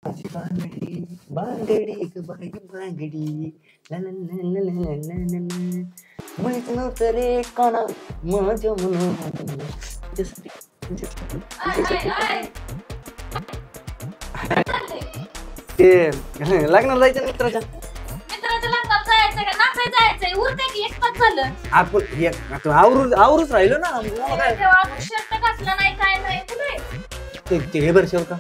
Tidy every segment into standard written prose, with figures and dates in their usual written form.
बांगडी बाई बांगडी माहित नव्हतं रे काना माझ्या म्हणून ते लग्नाला जायचं मित्राच्या आपण आवरूच राहिलो ना हे बरं शेव का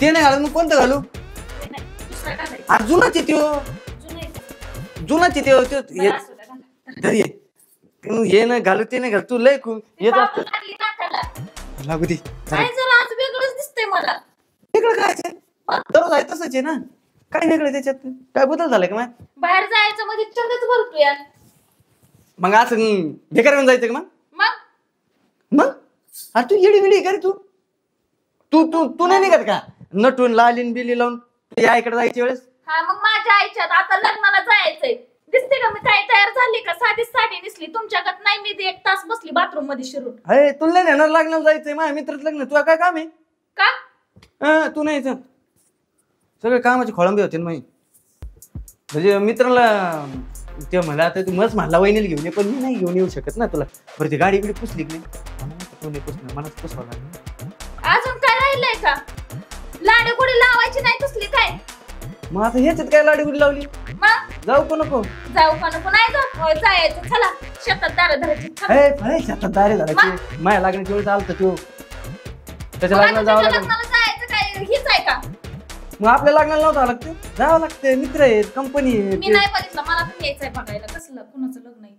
ते नाही घालू मग कोणतं घालू जुनाच जुनाच हे ना घालू ते नाही घाल तू लय खूप येत लागू दे वेगळं काय दररोज आहे तसंच आहे ना काय वेगळं त्याच्यात काय बदल झालाय का बाहेर जायचं मध्ये चंदच बोलतोय मग असं बेकार घेऊन जायचं का मग अरे तू येडी बिडी का रे तू तू तू तू नाही निघत का नटून लालीन बिली लावून या इकडे जायच्या वेळेस हा मग माझ्या आईच्यात आता लग्नाला जायचंय दिसते का मी काय तयार झाली का साधीच साडी दिसली तुमच्याकडे नाही मी 1 तास बसली बाथरूम मध्ये शिरून अरे तुला नाही येणार लग्नाला जायचंय माझ्या मित्राचं लग्न तुला काय काम आहे का तू नाही सगळे कामाचे खोळंबे होते ना म्हणजे मित्राला ते मला आता तू मस्त म्हणला वहिनीला घेऊन ये पण मी नाही घेऊन येऊ शकत ना तुला बरं ती गाडी बिडी पुसली की नाही पुसणार मलाच पुसवा लागली अजून काय राहिलंय का लाडू गुडी लावायची नाही पुसली काय मग आता ह्याच्यात काय लाडी गुडी लावली मग जाऊ का नको नाही जायचं चला शेतात दार धरायची शेतात दारे धरायची माया लागण्याची वेळ चालतं तू त्याच्या लग्नाला जावं लागेल जायचं काय हीच आहे का मग आपल्या लग्नाला नव्हतं लागतं जावं लागतं मित्र आहेत कंपनी आहे मी नाही बघितलं मला पण यायचंय बघायला कसलं कुणाचं लग्न आहे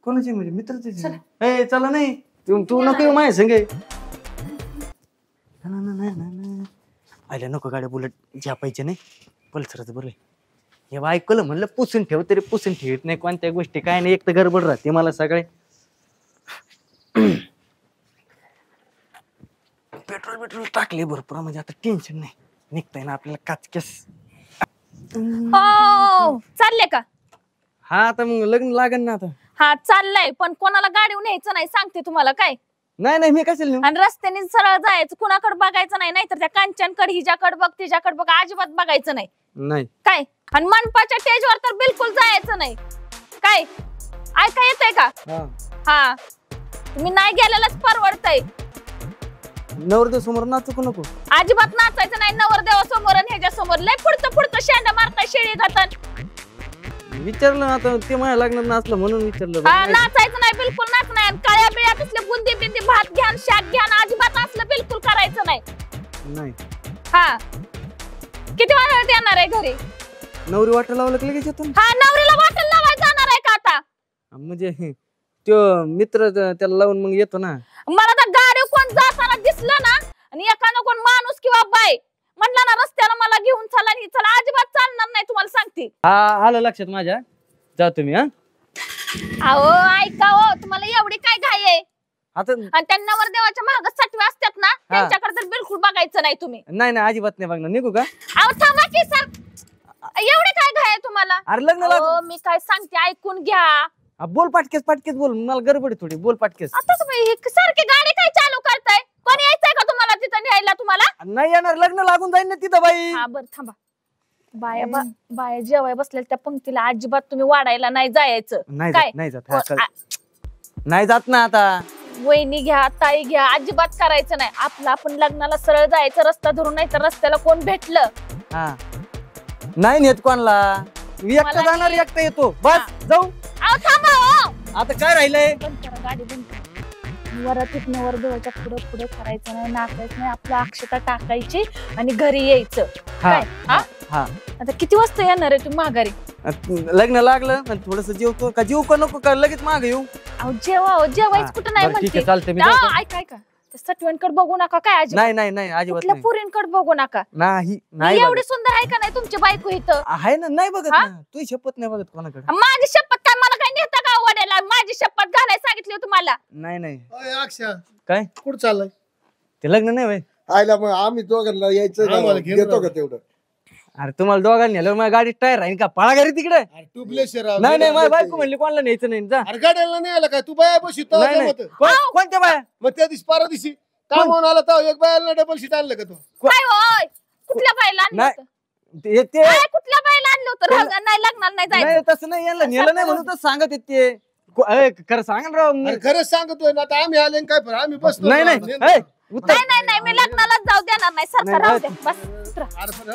कोणाचे म्हणजे मित्रच चला नाही तू नको येऊ माझ्या संगे आयला नको गाड्या बुलेट झ्यापायचे नाही पल्सरच बरं हे ऐकलं म्हणलं पुसून ठेव तरी पुसून ठेवत नाही कोणत्या गोष्टी काय नाही एक तर गडबड राहते मला सगळे पेट्रोल टाकले भरपूर म्हणजे आता टेन्शन नाही निघताय ना आपल्याला काचकेस चालले का हा आता मग लग्न लागेल ना आता हा चाललंय पण कोणाला गाडीवर न्यायचं नाही सांगते तुम्हाला काय नाही मी कशाला नेऊ? आणि रस्त्याने सरळ जायचं कुणाकडे बघायचं नाही नाहीतर त्या कांचनकडे हिच्याकडे बघ तिच्याकडे बघ अजिबात बघायचं नाही काय आणि मंडपाच्या स्टेजवर तर बिलकुल जायचं नाही काय ऐका येतंय का हा तुम्ही नाही गेलेलाच परवडतंय नवरदेव समोर नाचू नको अजिबात नाचायचं नाही नवरदेवासमोर आणि ह्याच्या समोर लय पुढचं शेंडा मारता शेळी जातात विचारलं आता ते माझ्या लग्नात नाचलं म्हणून विचारलं नाचायचं नाही बिलकुल नाच नाही आणि काळ्या बिळ्यात असले बुंदी बिंदी भात घ्या शाक घ्या अजिबात असलं बिलकुल करायचं नाही हा किती वाजता येणार आहे घरी नवरी वाटलं लावलं की लगेच येतो हा नवरीला वाटेल लावायला जाणार आहे का आता म्हणजे तो मित्र त्याला लावून मग येतो ना मला तर गाडी कोण जाताना दिसलं ना आणि एखादं कोण माणूस किंवा बाई म्हणला ना रस्त्याला मला घेऊन चला आणि चला अजिबात चालणार नाही तुम्हाला सांगते हा आलं लक्षात माझ्या जातो मी अहो ऐका हो तुम्हाला एवढी काय घाई आहे आता आणि त्या नवरदेवाच्या महाग सटवे असतात ना त्यांच्याकडे तर बिलकुल बघायचं नाही तुम्ही नाही अजिबात नाही बघणार निघू का अहो थांबा की सर एवढी काय घाई आहे तुम्हाला अरे लग्न मी काय सांगते ऐकून घ्या बोल पाटकेस बोल मला गडबड थोडी बोल पाटकेस आता तुम्ही सारखी गाडी काय चालू करताय कोणी यायचंय का तुम्हाला तिथं न्यायला तुम्हाला नाही येणार लग्न लागून जाईल ना तिथं बाई हा बरं थांबा बाया जेवाय बसलेल्या त्या पंक्तीला अजिबात तुम्ही वाढायला नाही जायचं नाही जात ना आता वहिनी घ्या ताई घ्या अजिबात करायचं नाही आपलं आपण लग्नाला सरळ जायचं रस्ता धरून नाही तर रस्त्याला कोण भेटलं नाही नेत कोणला मी एकटा जाणार एकटा येतो बस जाऊ आता काय राहिलंय गाडी बंद वरातीत नवरदेवाच्या पुढे करायचं नाही नाचायचं नाही आपलं अक्षता टाकायची आणि घरी यायचं काय आता किती वाजता येणार आहे तू माघारी लग्न लागलं थोडस जेवतो का जेवू का नको का लगेच माग येऊ जेवायचं कुठं नाही म्हणते चालते ऐका सटवणकडे बघू नका काय नाही अजिबात पुरींकडे बघू नका नाही एवढी सुंदर आहे का नाही तुमची बायको इथं आहे ना नाही बघत तू शपथ नाही बघत कोणाकडे माझी शपथ काय मला काय नेता का वड्याला माझी शपथ घालायला सांगितली तुम्हाला नाही अक्षा काय कुठं चाललंय ते लग्न नाही भाई आयला मग आम्ही दोघांना यायचं घेतो का तेवढं अरे तुम्हाला दोघांनी नेलं माझ्या गाडीत टायर राहील का पळा घरी तिकडे नाही माझी बायको म्हणली कोणाला न्यायचं नाही जा गाड्याला नाही आला काय तू बाया बशी कोणत्या बाया मग त्या दिवशी पारा दिवशी काय म्हणून आला तर एक बायाला डबल शीट आणलं का तू काय होय कुठल्या बाईला आणलं नाही. होतं? ते काय कुठल्या बाईला आणलं होतं नाही लग्नाला नाही जायचं नाही तसं नाही यांना नेलं नाही म्हणून तर सांगत येत ते खरं सांगा ना राव अरे खरंच सांगतोय ना आता आम्ही आले आणि काय फरक? आम्ही बसतो नाही ना. नाही ए, उतर. नाही मी लग्नालाच जाऊ देणार नाही सरकार नाही, राहू दे बस उतरा. अरे पण,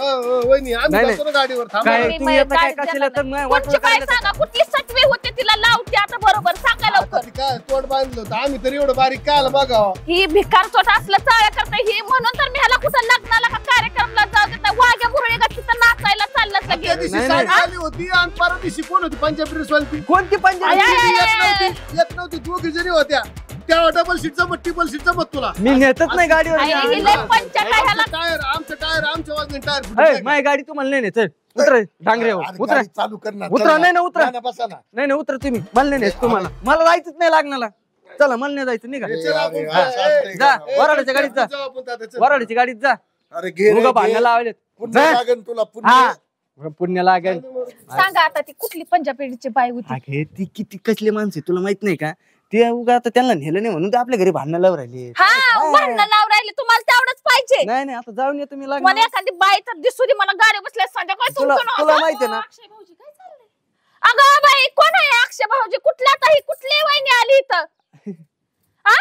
वहिनी आम्ही नाही, जातो ना गाडीवर थांबा काय ना. तुम्ही आता काय कशाला तर नाही वाटलं कोणची बाई करायला. सांगा कुठली सटवी होते तिला लावते आता बरोबर सांगा आता लवकर ती काय तोंड बांधलं होतं आम्ही तरी एवढं बारीक काय आलं बघावं ही भिकार चोट असलं चाळ्या करते ही म्हणून तर मी ह्याला कुठं लग्नाला का कार्यक्रमाला जाऊ देत नाही वाघ्या मुरळी का तिथं नाचायला चाललं त्या लगेच दिवशी नाही, साडी नाही. आली होती आणि परत दिवशी कोण होती पंजाबी ड्रेस वाली कोणती पंजाबी आय, आय, येत नव्हती दोघी जणी होत्या त्या डबल सीट जमत ट्रिपल सीट जमत तुला मी नेतच नाही गाडीवर आई, ही लय पंचा काय ह्याला आमचं टायर आमच्या वाजून ए, टायर माझी गाडी तुम्हाला नाही चल उतर डांगऱ्यावर उतरा चालू करणार उतरा, नाही ना, उतरा. बसा ना नाही नाही उतर तुम्ही मला नाही न्यायचं तुम्हाला मला जायचंच नाही लागणार चला मला नाही जायचं निघा चला आपण, जा, वराडाच्या गाडीत जा. जाऊ आपण आता, चल. वराडाची गाडीत जा अरे घे रे, उगा घे. भांडणं लावलेत पुण्य जा. लागेल तुला पुण्य हा पुण्य लागेल सांगा आता ती कुठली पंजाबीची बाई होती अगे ती किती कसली माणसं आहे, तुला माहित नाही का ते उगा आता त्यांना नेलं नाही म्हणून ते आपल्या घरी भांडणं लावून राहिले हा भांडणं लावून राहिले तुम्हाला तेवढंच पाहिजे नाही नाही आता जाऊन येतो मी मला लागणार एखादी बाई तर दिसू दे मला गाडी बसल्या संध्याकाळी तुला माहितीये ना अगं बाई कोण आहे अक्षय भाऊजी कुठल्या ताई कुठली वहिनी आली इथं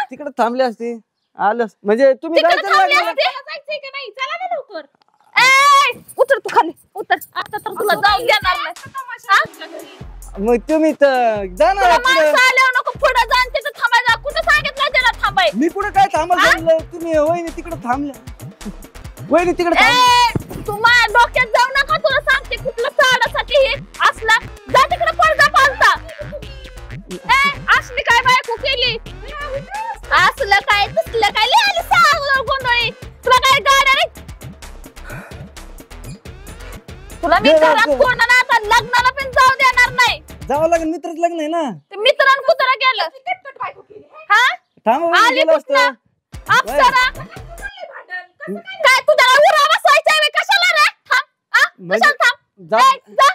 तिकडे थांबले असते आलं म्हणजे तुम्ही तिकडे जायचं थांबली लागणार असती. जायचंय का नाही चला ना लवकर ए उतर तू खाली उतर आता तर तुला जाऊन देणार नाही मग तुम्ही तर जाणार तुला पुढं. माणसं आल्यावर नको पुढे जाण तिथं थांबायला कुठं सांगितलं त्याला थांबाय मी कुठं काय थांबलं थांबलं तुम्ही वहिनी तिकडे थांबल्या वहिनी तिकडे तू माझ्या डोक्यात जाऊ नका तुला सांगते कुठलं साडासाठी हे असला जा तिकडे पडदा पालता असली काय बायको केली असलं काय तसलं काय लिहायला सांग गोंधळी तुला काय गाड्या रे तुला मी दे, घरात दे. कोणाला आता लग्नाला पण जाऊ देणार नाही जावं लागेल मित्रच लग्न आहे ना ते मित्रांन कुत्रा गेलं हा थांबा आली गेलं कुठनं? असतं अप्सरा काय तुझ्या उरा बसवायचंय बे? कशाला रे थांब हा? म्हणजे- कशाला थांब जा- ए, जा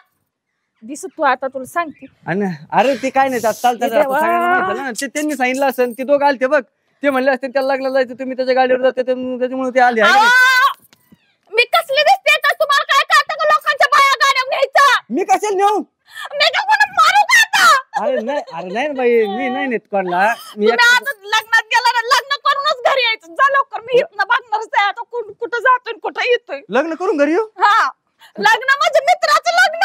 दिसत तू आता तुला सांगते आणि अरे ते काय नाही चालतं हे देवा. ते त्यांनी सांगितलं असेल ते दोघं आलते बघ ते म्हणले असते त्याला लागलं जायचं तुम्ही त्याच्या गाडीवर जाते त्याच्यामुळे ते आले आहे का नाही? अहो, मी कसली दिसते तर तुम्हाला काय कळतं का लोकांच्या बाया गाड्या घ्यायचं मी कशाला नेऊ मी का कोणा मारू का आता अरे नाही ना बाई मी नाही नेत कोणला मी तुम्ही आता लग्नात गेला ना लग्न करूनच घरी यायचं जा लवकर मी इथनं बघणारच आहे आता कुठं जातोय आणि कुठं येतोय लग्न करून घरी येऊ हा लग्न म्हणजे मित्राचं लग्न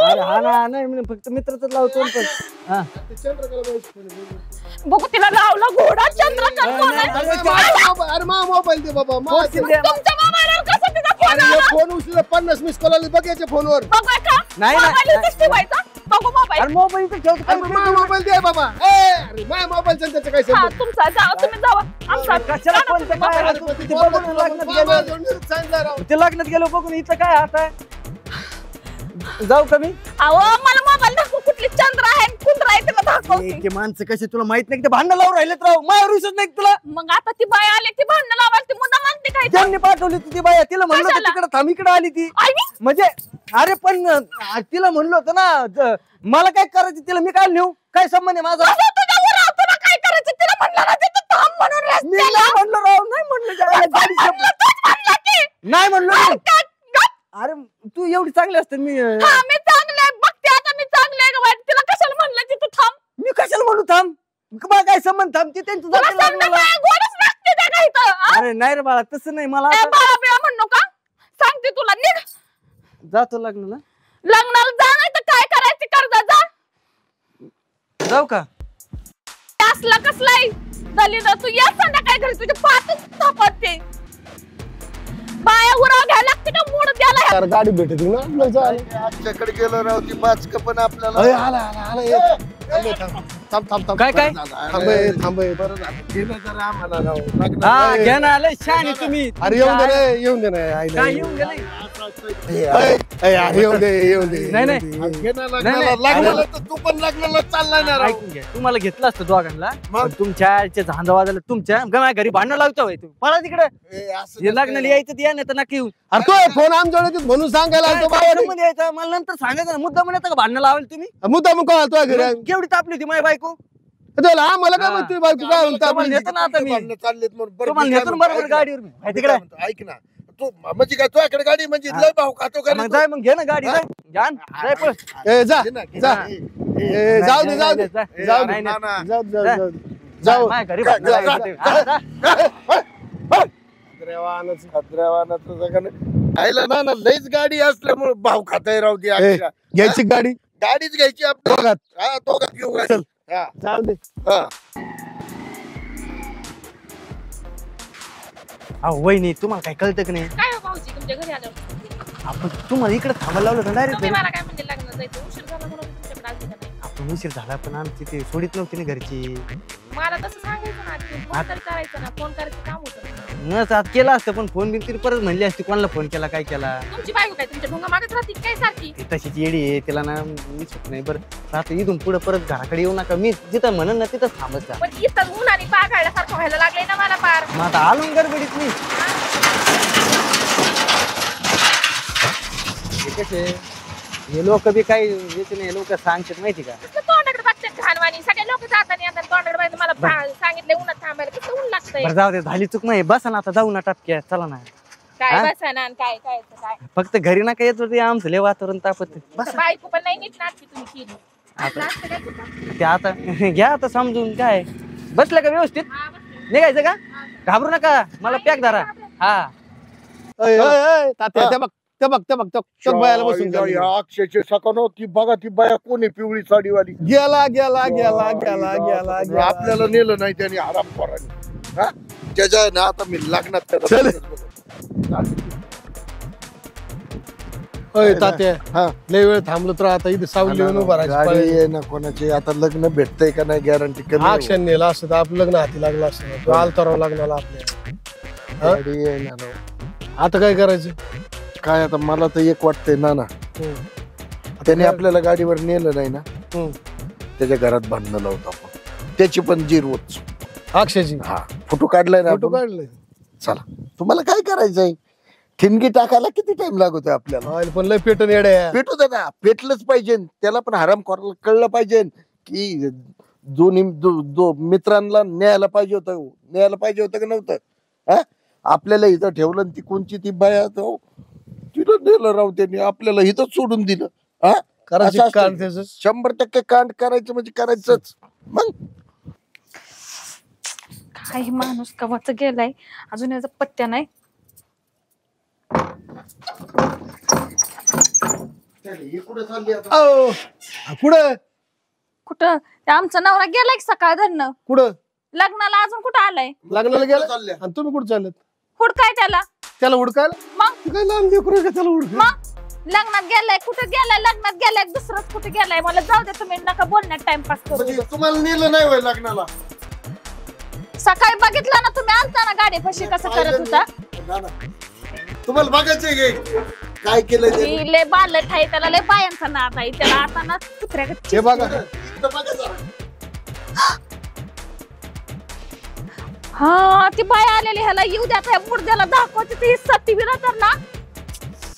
अरे हा ना नाही मी फक्त मित्राच लावतो पण हा ते चंद्रकला बाई- बघू तिला लावला घोडा चंद्रकांत नाही, कोण आहे? नाही, अरे मा मोबाईल दे बाबा मा- पोस्ट द्या. तुमच्या मोबाईलवर कसा तिचा फोन अरे आला? हे फोन उचलला 50 मिस कॉल आले बघ याच्या फोनवर बघा का नाही, मोबाईल नाही. इथंच ठेवायचा बघू मोबाईल अरे मोबाईल इथं ठेवतो अरे मा मोबाईल दे बाबा अरे मा मोबाईल त्याचं काय हा संबंध? तुमचा जावा तुम्ही जावा आमचा कशाला फोनचं काय अरे आहे? पण ते ते बघून मोबाईल- लग्नात मोबाईल गेलो घेऊन येऊन सांगितलं राव. ते लग्नात गेलो बघून इथं काय आता जाऊ का मी अहो मला मोबाईल दाखव कुठली चंद्र आहे आणि कुंद्र आहे त्याला दाखवते ते माणसं कसे तुला माहित नाही का ते भांडण लावून राहिलेत राव मायावर विश्वास नाही का तुला मग आता ती बाई आली ती भांडण लावायला ती मुद्दा मानते काय त्यांनी पाठवली ती बाया तिला म्हणलं होतं कशाला? तिकडे थांब इकडे आली ती आई म्हणजे अरे पण तिला म्हणलं होतं ना मला काय करायचं तिला मी काय नेऊ काय संबंध आहे माझा असं तुझ्या उरावर तुला काय करायचं तिला म्हणलं ना तिथं थांब म्हणून मी रस्त्याला नाही म्हणलं राव नाही म्हणलं जायला गाडी म्हणलं शपथ. तूच म्हणलं की नाही म्हणलो मी. गप, गप. अरे तू एवढी चांगली असते मी हा मी चांगले आहे, बघते आता मी चांगले आहे का वाईट तिला कशाला म्हणलं तिथं थांब मी कशाला म्हणू थांब बा काय संबंध थांब ते त्यांचं तुला जातं सांगते लग्नाला. काय गोडच लागते त्या का इथं हा? अरे नाही रे बाळा तसं नाही मला ए, आता- बाळा बिळा म्हणू का सांगते तुला निघ जातो लग्नाला लग्नाला जा नाही तर काय करायचं कर जा जाऊ का असला कसलाय दलित तू या संध्याकाळी घरी तुझे पातच थापते बाया उराव घ्यायला लागते का मूड द्यायला यार गाडी भेटत ना आपल्याला जायला. आमच्याकडे गेलो राव ती पाच पण आपल्याला अरे आला आला आला ये. थांब, थांब, थांब, थांब, थांब. काय काय थांब बरं झालं गेलं जरा आम्हाला राव लग्नात. हा ए, घ्या ना आलं शान आहे तुम्ही अरे येऊन दे रे येऊन दे ना आईला. काय येऊन गेले ए, अरे येऊन दे येऊन दे नाही, नाही. अरे घे ना नाही, लग्नाला नाही. लग्नाला तर तू पण लग्नाला चालला ना राव ऐकून घ्या तुम्हाला घेतलं असतं दोघांना मग? पण तुमच्या झांजा वाजायला तुमच्या माझ्या घरी भांडण लावतो होय तुम्ही पळा तिकडे ए, असं हे नसतं. लग्नाला यायचं या नाही तर नक्की येऊ अरे तो फोन आमच्याकडे होती म्हणून सांगायला आलतो काय बाहेर संबंध यायचा मला नंतर सांगायचं ना मुद्दा म्हणायचं का भांडण लावायला तुम्ही मुद्दा मग कोण तो घरी केवढी तापली होती माझी बायको त्याला आम्हाला काय म्हणतोय बायको काय म्हणतो आपण नेतो ना आता मी भांडणं चाललेत म्हणून बरं, तुम्हाला मी काय नेतो ना म्हणतो, बरोबर ऐक ना. गाडीवर मी. मी तिकडे काय म्हणतो, ऐक ना तू म्हणजे काय तुझ्याकडे गाडी म्हणजे लय भाऊ खातो का रे मग तू? जाय मग घे ना गाडी जाय जाण जाय पळ ए, जा घे ना, घे जा. ना. ए, जाऊ दे जाऊ दे जाय. जाऊ दे नाही, नाही. जाऊ दे, जाऊ दे. जाऊ जाऊ माझ्या घरी जा, भांडणं जा, लागली जा. होती. हा, जा. खद्रावानाचं जगानं आयला ना लयच गाडी असल्यामुळे भाव खाताय राहू दे ए, अक्षरा. घ्यायची गाडी गाडीच घ्यायची आपल्याला. दोघात. हा दोघात घेऊ गाडी. चल. हा, जाऊ दे हा. अहो वहिनी तुम्हाला काय कळतं की नाही काय हो भाऊजी तुमच्या घरी आल्यावर आपण तुम्हाला इकडे थांबायला लावलं तर तुम्ही डायरेक्ट मला काय म्हणले लग्नाला जायचं उशीर झाला म्हणून तुमच्याकडे आलते का नाही आपण उशीर झाला पण आमची ते सोडीत नव्हती ना घरची मला तसं सांगायचं ना की फोन तर करायचं ना फोन करायचं काम होतं न साथ केला असतं पण फोन बिन तरी परत म्हणली असती कोणाला फोन केला काय केला तुमची बायको काय तुमच्या ढोंगा मागत राहते काय सारखी ती तशीच येडी आहे तिला ना मी सुट नाही बरं आता इथून पुढे परत घराकडे येऊ नका मी जिथं म्हणन ना तिथं थांबत जा पण इथं ऊन आणि पागायला व्हायला लागले ना मला पार मग आता आलो ना गडबडीत मी हे कसे हे लोक बी काही याचे नाही लोक सांगतात माहिती का कसलं तोंडाकडे बघतात घाणवाणी सगळे लोक जातात आणि आता तोंडाकडे बघतात मला सांगितलं उन्हात थांबायला कसं ऊन लागतंय बरं जाऊ दे झाली चूक नाही बसा ना आता जाऊ ना टपक्या चला ना काय हा? बसा ना काय काय काय फक्त घरी ना काय येत होते आमचं लय वातावरण तापत बायको पण नाही नीट नाटकी तुम्ही केली आता असं काय तुझं? ते आता घ्या आता समजून काय बसलं का व्यवस्थित हा, बस. निघायचं का घाबरू नका मला पॅक धरा हा अय, अय, अय, तात्या, ते बघ ते बघ ते बघ ते बायाला बसून या- या अक्षयचे सकाळ ती बघा ती बाया कोणी पिवळी साडीवाली गेला गेला गेला गेला गेला गेला आपल्याला नेलं नाही त्याने आराम करायला हा त्याच्या ना आता मी लग्नात त्याला चल. अय, तात्या हा लय वेळ थांबलो तर आता इथे सावली येऊन उभा गाडी राहायची आहे ना कोणाची आता लग्न भेटतंय का नाही गॅरंटी कमी क्षण नेला असतं तर आपलं लग्न हाती लागलं असतं आलतारावं लग्नाला आपल्या गाडी आहे ना राव. आता काय करायचं काय आता मला तर एक वाटतंय ना त्याने आपल्याला गाडीवर नेलं नाही ना हम्म. त्याच्या घरात भांडणं लावतो आपण त्याची पण जिरवच अक्षयची हा फोटो काढलाय ना फोटो आपण? काढले चला तुम्हाला काय करायचंय ठिणगी टाकायला किती टाइम लागतोय आपल्याला पण लय पेटून येड्या पेटू दे ना पेटलंच पाहिजे त्याला पण हराम करायला कळलं पाहिजे की मित्रांना न्यायला पाहिजे होतं का नव्हतं हा आपल्याला इथं ठेवलं आणि ती कोणची ती बाया तो तिथं नेलं राव त्यांनी आपल्याला इथंच सोडून दिलं हा करायची असं असतं. कांड त्याचं. 100% कांड करायचं म्हणजे करायचंच मग काही माणूस कवाच गेलाय अजून याचा पत्त्या नाही अहो, कुठं कुठं ते आमचा नवरा गेलाय की सकाळ धरणं कुठं लग्नाला अजून कुठं आलाय लग्नाला गेला चालल्या. आणि तुम्ही कुठं चालत हुडकाय त्याला त्याला हुडकायला मग तू काय लहान लेकरू आहे का त्याला हुडकाय मग लग्नात गेलाय कुठं गेलाय लग्नात गेलाय दुसरंच कुठे गेलाय मला जाऊ दे तुम्ही नका बोलण्यात टाइमपास करू म्हणजे तुम्हाला नेलं नाही होय लग्नाला सकाळी बघितलं ना तुम्ही आलता ना गाडी पशी कसं करत होता तुम्हाला बघायचंय काय केलं त्याने? ती लय बालट आहे त्याला लय बायांचा नाद आहे त्याला आता ना कुत्र्याकडे हे बघा इथं बघा जरा. हा ती बाय आलेली ह्याला येऊ द्या त्या मुर्द्याला दाखवायची ती सती विरा तर ना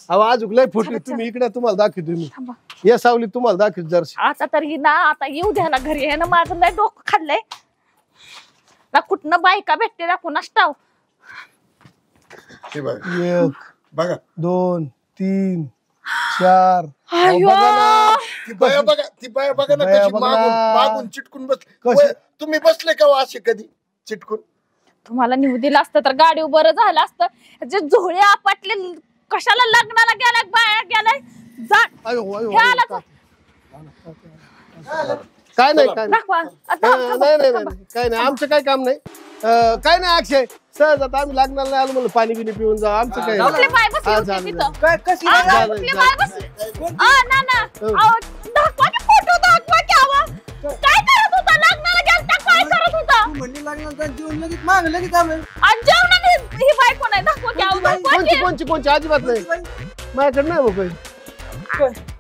अहो अजून लय फोटो तुम्ही इकडे तुम्हाला दाखवतो मी थांबा. या सावली तुम्हाला दाखवतो जरशी आता तर ही ना आता येऊ द्या ना घरी आहे ना माझं लय डोकं खाल्लंय ना कुठनं बायका भेटते ना कुणाच ठाव हे बघा 1 बघा 2 3 4 अय्यो. बघा ना. ती बाया बघा ना बाया कशी बघा ना. मागून चिटकून बस कशी? तुम्ही बसले का हो असे कधी चिटकून तुम्हाला निवू दिलं असतं तर गाडी बरं झालं असतं जे झोळे आपटले कशाला लग्नाला गेलाय बाया गेलाय जा अयो, अयो, हे आला अयो, काय नाही काय नाही. दाखवा आता नाही नाही नाही काय नाही आमचं काय काम नाही काय नाही अक्षय सहज आता आम्ही लागणार नाही आलो म्हणलं पाणी बिनी पिऊन जा आमचं काय नाही. कुठली बाय बसली हा, होती झालं, तिथं काय कशी आ, झालं, कुठली झालं. बाय बसली ना दाखवा की फोटो दाखवा की आवा काय करत होता लग्नाला गेलता काय करत होता म्हणली लागणार जीवन लगेच माग लगेच आलोय आणि जेवणाने ही बाय कोण आहे दाखवा की आवा दाखवा की. कोणची अजिबात नाही माझ्याकडे नाही मग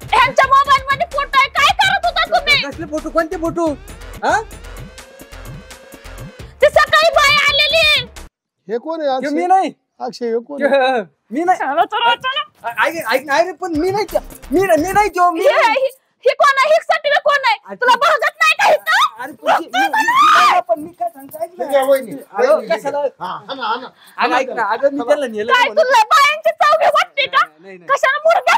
ह्यांच्या मोबाईल मध्ये फोटो आहे काय करत होता तुम्ही कसले फोटो कोणते फोटो हा ते सकाळी बाय आलेली आहे. हे कोण आहे ते मी अक्षय नाही अक्षय हे कोण आहे? मी नाही चला चला चला ऐक ऐक नाही रे पण मी नाही मी नाही तो मी ही कोण आहे हिकसाठी कोण आहे तुला बघत नाही का इथं अरे पण मी काय सांगतो ऐक ना. अरे, कशाला अगं ऐक ना, अगं मी त्याला नेलं काय नाही म्हणून. तुला बायांची चौघे वाटते का नाही, नाही. कशाला मुर्गा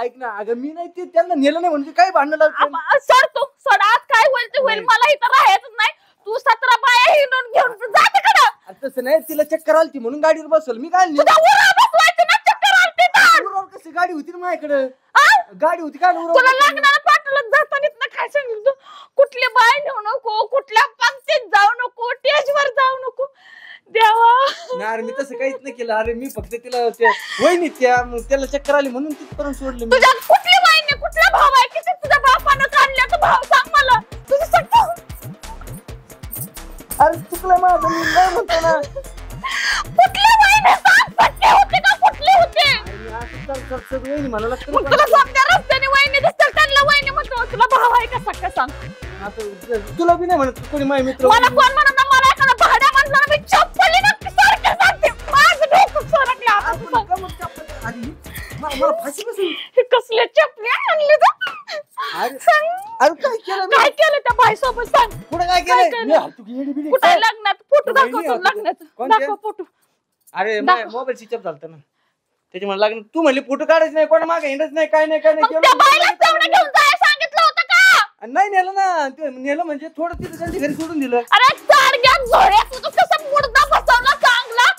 ऐक ना, अगं मी नाही ते त्यांना नेलं नाही म्हणजे काय भांडण लागतं. सर तू सोड आज काय होईल ते होईल नाही. मला इथं राहायचं नाही तू 17 बाया हिंडून घेऊन जा तिकडं तसं नाही, तिला चक्कर आली म्हणून गाडीवर बसवलं मी. काय तुझ्या उरा बसवायचं ना चक्कर आलती तर उरावर कशी गाडी होती ना माझ्याकडे. आ? गाडी होती काय तुला लग्नाला पाठवलं जाताना ना काय सांगितलं कुठली बाय नेऊ नको कुठल्या पंक्तीत जाऊ नको टेजवर जाऊ नको देवा नाही अरे, मी तसं काहीच नाही केलं. अरे मी फक्त तिला त्या वहिनी त्याला चक्कर आली म्हणून तिथपर्यंत सोडलं मी. तुझ्या कुठली बाईने कुठला भाव आहे किती तुझ्या बापानं काढल्या तर भाव सांग मला तुझं सगळं अरे चुकलं माझं, मी काय म्हणतो ना. कुठल्या बाईने सांग पट्टे होते का कुठले होते अरे, असं चल, चल, चल, वहिनी म्हणावं लागतं मग तुला समजा रस्त्याने वहिनी दिसतात त्यांना वहिनी म्हणतो तुला भाव आहे का सगळं सांग असं तुला बी नाही म्हणत कोणी माझे मित्र. मला कोण म्हणत नाही, मला एखादा भाड्या माणसाला मी चप्पली नक्की सारखं सांगते माझं डोकं सरकलं आता अरे, तू पण सांग. का मग चप्पल? अरे, मला फाशी बसेल. हे कसले चपली आणले का अरे, सांग अरे काय केलं मी? काय केलं त्या बाई सोबत सांग पुढे काय काय केलं केलं? मी हातू की येडी बिडी कुठे काय? लग्नात फोटो वहिनी दाखवतो होती. लग्नात कोणत्या? दाखव फोटो अरे दाखव. मोबाईल स्विच ऑफ झालता ना त्याच्यामुळे लागलं. तू म्हणली फोटो काढायच नाही कोणा मागे हिंडच नाही काय नाही काय नाही मग त्या बाईला तेवढं घेऊन जायला सांगितलं होतं का नाही नेलं ना. ते नेलं म्हणजे थोडं तिथं त्यांच्या घरी सोडून दिलं. अरे सारख्या झोळ्या तुझं कसं मुर्दा बसवला चांगला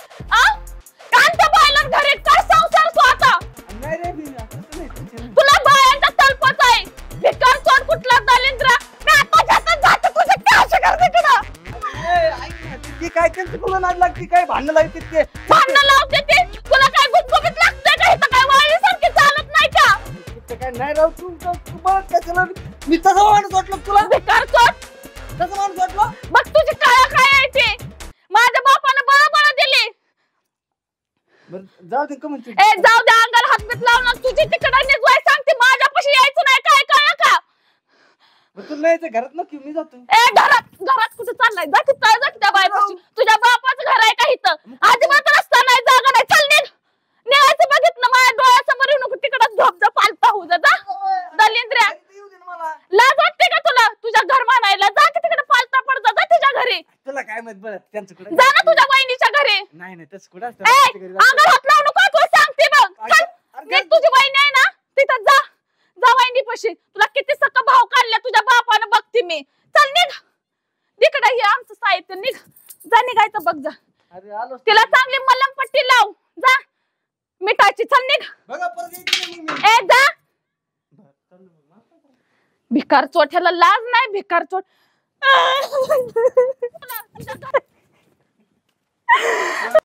कान त्या बाईला घरी कर संसार तू आता नाही रे मी असं नाही त्याच्यानं. तुला बायांचा तलपच आहे भिकार सोड कुठला दलिंद्र मी आता जाता जाता तुझे काय करते तिकडं ए, ऐक ना, ती काय त्यांचं तुला नाद लागते काय भांडणं लागते ते. भांडणं लावते ते तुला काय गुपगुपीत लागतंय का इथं काय वाळीसारखी चालत नाही का तिथं काय नाही राव तू बघ कशाला मी तसं माणूस वाटलं का तुला. भिकार सोड तसं माणूस वाटलं. बघ तुझी काळा काय आहे ते माझ्या बापानं बळबळ दिली बरं जाऊ दे का म्हणते. ए जाऊ दे अंगाला हातबीत लावणार तुझी तिकडं निघवाय सांगते माझ्यापाशी यायचं नाही काय कळलं का बरं तुला नाही घरात नक्की मी जातो. ए घरात कुठे चाललाय जा तिथं जा त्या बायपाशी तुझ्या बापाचं घर आहे का इथं अजिबात रस्ता नाही जागा नाही चल निघ निघायचं बघितलं माझ्या डोळ्यासमोर येऊ नको तिकडं झोप पालता होऊ जा दलिंद्र्या येऊ दे ना मला. लाज वाटते का तुला तुझ्या घर म्हणायला जा की तिकडे पालता पड जा तुझ्या घरी तुला काय माहित बरं त्यांचं कुठं. जा ना तुझ्या बहिणीच्या घरी नाही नाही तसं कुठं असतं. ए त्यांच्या घरी जातो. अंगाला हात लावू नको तुला सांगते बघ चल अरे, निघ तुझी बहीण आहे ना तिथं जा जा वहिनीपाशी तुला किती सक भाव काढल्या तुझ्या बापानं बघते मी चल निघ तिकडे हे आमचं साहित्य निघ जा निघायचं बघ जा अरे आलो तिला चांगली मलमपट्टी लाव जा मिठाची चल निघ बघा परत येते ना मग मी. ए जा भिकार चोट्याला लाज नाही भिकार चोट